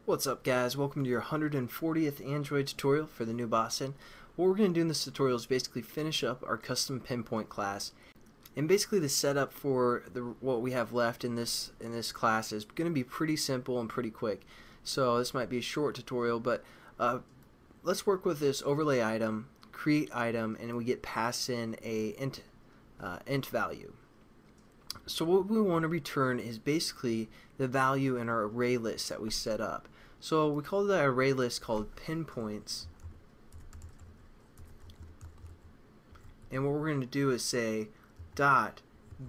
What's up, guys? Welcome to your 140th Android tutorial for the new Boston. What we're going to do in this tutorial is basically finish up our custom pinpoint class, and basically the setup for what we have left in this class is going to be pretty simple and pretty quick. So this might be a short tutorial, but let's work with this overlay item, create item, and we get passed in a int value. So what we want to return is basically the value in our array list that we set up. So we call that array list called pinpoints, and what we're going to do is say dot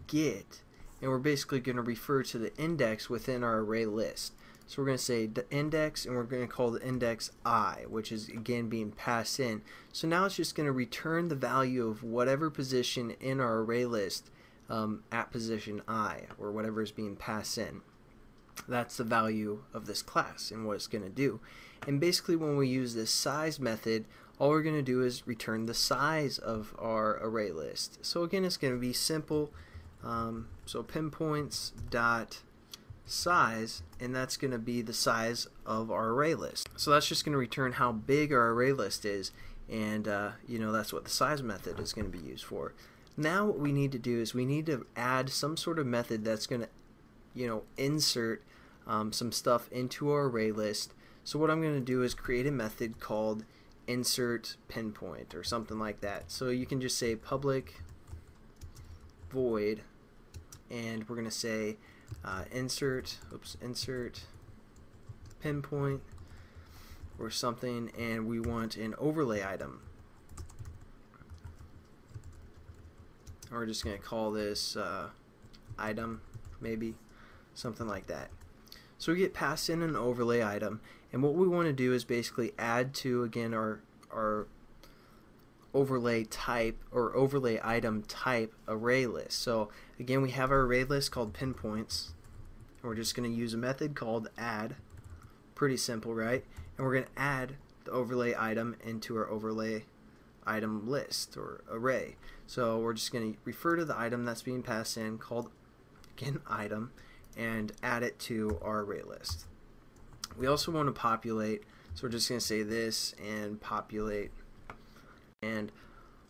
get, and we're basically going to refer to the index within our array list. So we're going to say the index, and we're going to call the index I, which is again being passed in. So now it's just going to return the value of whatever position in our array list at position I, or whatever is being passed in. That's the value of this class and what it's going to do. And basically when we use this size method, all we're going to do is return the size of our array list. So again, it's going to be simple. So pinpoints dot size, and that's going to be the size of our array list. So that's just going to return how big our array list is, and that's what the size method is going to be used for. Now what we need to do is we need to add some sort of method that's going to insert some stuff into our array list. So what I'm going to do is create a method called insert pinpoint or something like that. So you can just say public void, and we're going to say insert pinpoint or something, and we want an overlay item. We're just going to call this item, maybe something like that. So we get passed in an overlay item, and what we want to do is basically add to, again, our overlay type or overlay item type array list. So again, we have our array list called pinpoints, and we're just going to use a method called add. Pretty simple, right? And we're going to add the overlay item into our overlay item list or array. So we're just going to refer to the item that's being passed in, called again item, and add it to our array list. We also want to populate, so we're just going to say this and populate, and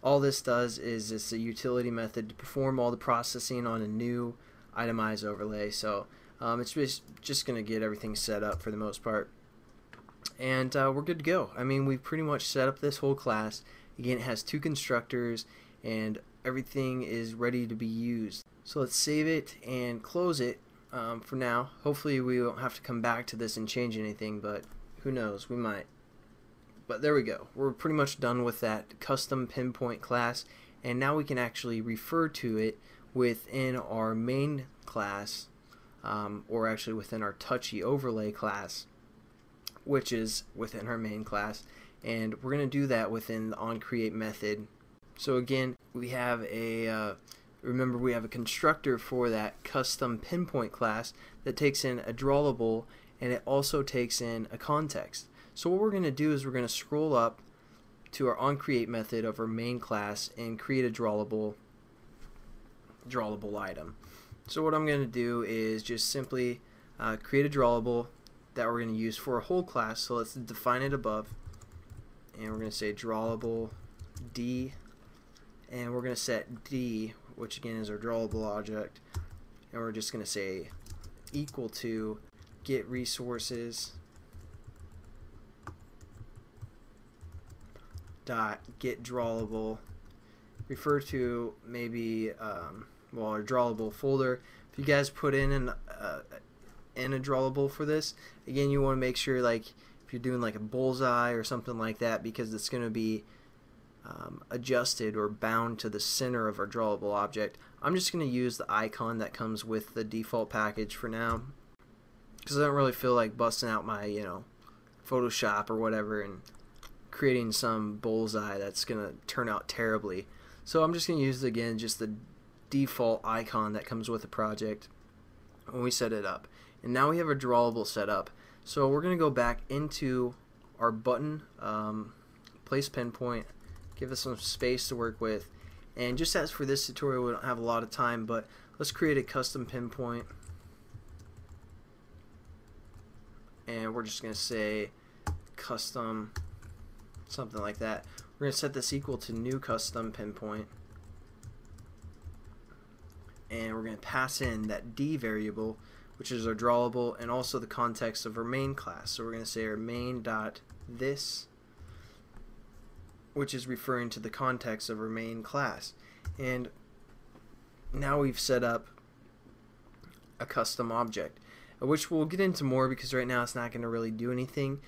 all this does is it's a utility method to perform all the processing on a new itemized overlay. So it's just going to get everything set up for the most part, and we're good to go. I mean, we've pretty much set up this whole class. Again, it has two constructors and everything is ready to be used. So let's save it and close it for now. Hopefully we won't have to come back to this and change anything, but who knows, we might. But there we go. We're pretty much done with that custom pinpoint class, and now we can actually refer to it within our main class, or actually within our touchy overlay class, which is within our main class. And we're going to do that within the onCreate method. So again, we have remember we have a constructor for that custom pinpoint class that takes in a drawable, and it also takes in a context. So what we're going to do is we're going to scroll up to our onCreate method of our main class and create a drawable item. So what I'm going to do is just simply create a drawable that we're going to use for a whole class. So let's define it above, and we're going to say drawable D, and we're going to set D, which again is our drawable object, and we're just going to say equal to get resources dot get drawable, refer to maybe our drawable folder. If you guys put in a drawable for this, again, you want to make sure, like, if you're doing like a bullseye or something like that, because it's going to be adjusted or bound to the center of our drawable object. I'm just going to use the icon that comes with the default package for now, because I don't really feel like busting out my Photoshop or whatever and creating some bullseye that's going to turn out terribly. So I'm just going to use, again, just the default icon that comes with the project when we set it up. And now we have a drawable set up. So we're going to go back into our button, place pinpoint, give us some space to work with, and just as for this tutorial, we don't have a lot of time, but let's create a custom pinpoint. and we're just going to say custom, something like that. We're going to set this equal to new custom pinpoint, and we're going to pass in that D variable, which is our drawable, and also the context of our main class. So we're going to say our main dot this, which is referring to the context of our main class. And now we've set up a custom object, which we'll get into more because right now it's not going to really do anything.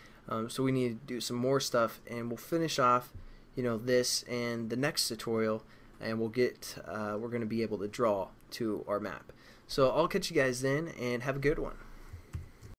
So we need to do some more stuff, and we'll finish off, this and the next tutorial, and we'll get we're going to be able to draw to our map. So I'll catch you guys then, and have a good one.